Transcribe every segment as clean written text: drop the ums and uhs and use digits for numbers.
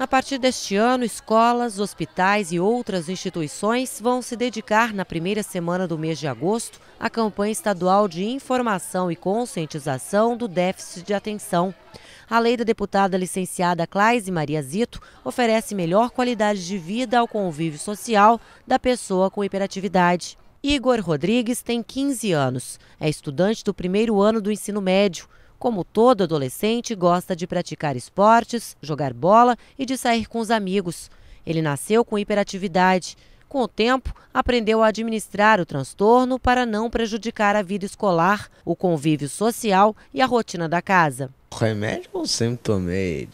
partir deste ano, escolas, hospitais e outras instituições vão se dedicar na primeira semana do mês de agosto à campanha estadual de informação e conscientização do déficit de atenção. A lei da deputada licenciada Claise Maria Zito oferece melhor qualidade de vida ao convívio social da pessoa com hiperatividade. Igor Rodrigues tem 15 anos, é estudante do primeiro ano do ensino médio. Como todo adolescente, gosta de praticar esportes, jogar bola e de sair com os amigos. Ele nasceu com hiperatividade. Com o tempo, aprendeu a administrar o transtorno para não prejudicar a vida escolar, o convívio social e a rotina da casa. O remédio eu sempre tomei,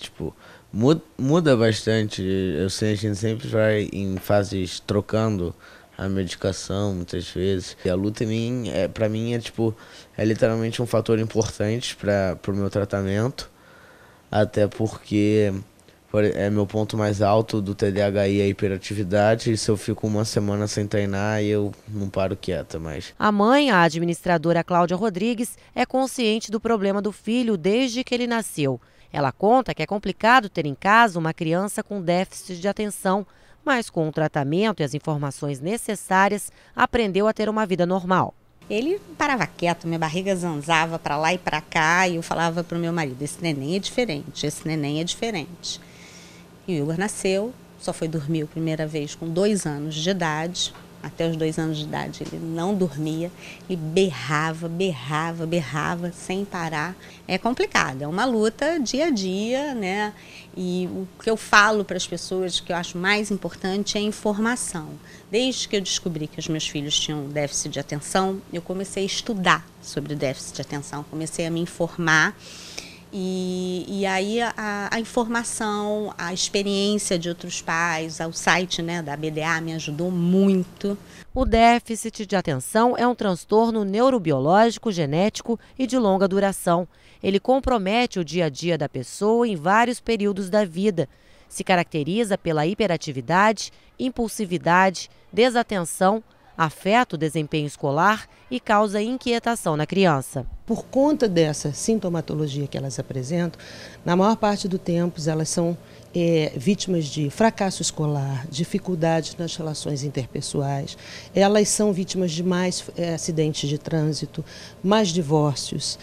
muda bastante. A gente sempre vai em fases trocando a medicação muitas vezes. E a luta para mim é literalmente um fator importante para o meu tratamento, até porque é meu ponto mais alto do TDAH e a hiperatividade, e se eu fico uma semana sem treinar, eu não paro quieta mais. A mãe, a administradora Cláudia Rodrigues, é consciente do problema do filho desde que ele nasceu. Ela conta que é complicado ter em casa uma criança com déficit de atenção, mas com o tratamento e as informações necessárias, aprendeu a ter uma vida normal. Ele parava quieto, minha barriga zanzava para lá e para cá, e eu falava para o meu marido, esse neném é diferente, esse neném é diferente. E o Igor nasceu, só foi dormir a primeira vez com 2 anos de idade. Até os 2 anos de idade ele não dormia, ele berrava sem parar. É complicado, é uma luta dia a dia, né? E o que eu falo para as pessoas que eu acho mais importante é a informação. Desde que eu descobri que os meus filhos tinham déficit de atenção, eu comecei a estudar sobre déficit de atenção, comecei a me informar. E aí a informação, a experiência de outros pais, o site, né, da BDA me ajudou muito. O déficit de atenção é um transtorno neurobiológico, genético e de longa duração. Ele compromete o dia a dia da pessoa em vários períodos da vida. Se caracteriza pela hiperatividade, impulsividade, desatenção, afeta o desempenho escolar e causa inquietação na criança. Por conta dessa sintomatologia que elas apresentam, na maior parte do tempo elas são vítimas de fracasso escolar, dificuldades nas relações interpessoais, elas são vítimas de mais acidentes de trânsito, mais divórcios,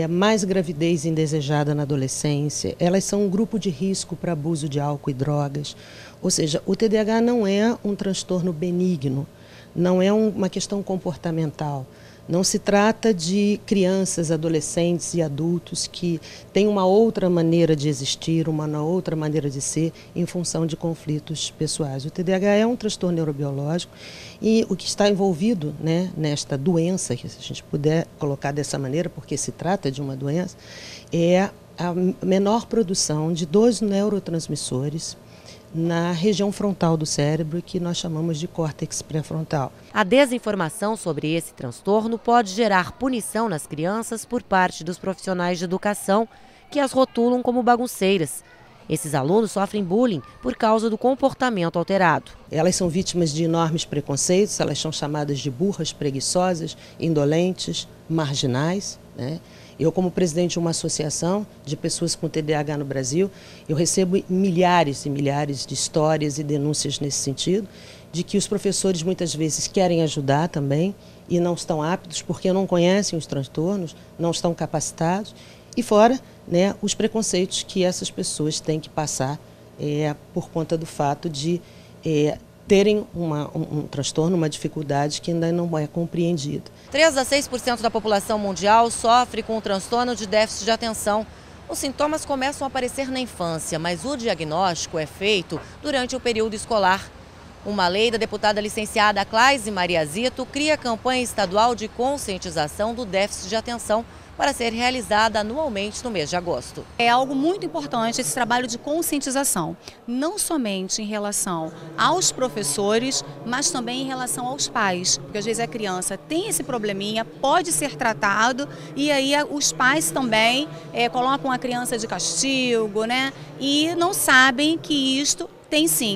mais gravidez indesejada na adolescência, elas são um grupo de risco para abuso de álcool e drogas. Ou seja, o TDAH não é um transtorno benigno, não é uma questão comportamental. Não se trata de crianças, adolescentes e adultos que têm uma outra maneira de existir, uma outra maneira de ser em função de conflitos pessoais. O TDAH é um transtorno neurobiológico e o que está envolvido, né, nesta doença, que se a gente puder colocar dessa maneira, porque se trata de uma doença, é a menor produção de 2 neurotransmissores na região frontal do cérebro, que nós chamamos de córtex pré-frontal. A desinformação sobre esse transtorno pode gerar punição nas crianças por parte dos profissionais de educação, que as rotulam como bagunceiras. Esses alunos sofrem bullying por causa do comportamento alterado. Elas são vítimas de enormes preconceitos, elas são chamadas de burras, preguiçosas, indolentes, marginais, né? Eu, como presidente de uma associação de pessoas com TDAH no Brasil, eu recebo milhares e milhares de histórias e denúncias nesse sentido, de que os professores muitas vezes querem ajudar também e não estão aptos porque não conhecem os transtornos, não estão capacitados, e fora, né, os preconceitos que essas pessoas têm que passar por conta do fato de terem um transtorno, uma dificuldade que ainda não é compreendida. 3 a 6% da população mundial sofre com o transtorno de déficit de atenção. Os sintomas começam a aparecer na infância, mas o diagnóstico é feito durante o período escolar. Uma lei da deputada licenciada Claise Maria Zito cria a campanha estadual de conscientização do déficit de atenção para ser realizada anualmente no mês de agosto. É algo muito importante esse trabalho de conscientização, não somente em relação aos professores, mas também em relação aos pais, porque às vezes a criança tem esse probleminha, pode ser tratado e aí os pais também colocam a criança de castigo, né? E não sabem que isto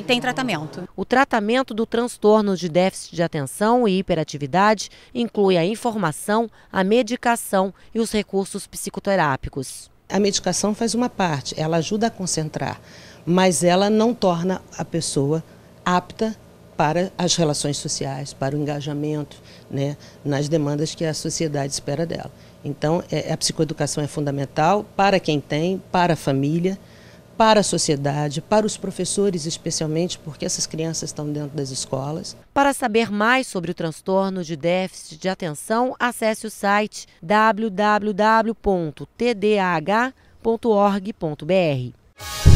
tem tratamento. O tratamento do transtorno de déficit de atenção e hiperatividade inclui a informação, a medicação e os recursos psicoterápicos. A medicação faz uma parte, ela ajuda a concentrar, mas ela não torna a pessoa apta para as relações sociais, para o engajamento, né, nas demandas que a sociedade espera dela. Então, a psicoeducação é fundamental para quem tem, para a família, para a sociedade, para os professores especialmente, porque essas crianças estão dentro das escolas. Para saber mais sobre o transtorno de déficit de atenção, acesse o site www.tdah.org.br.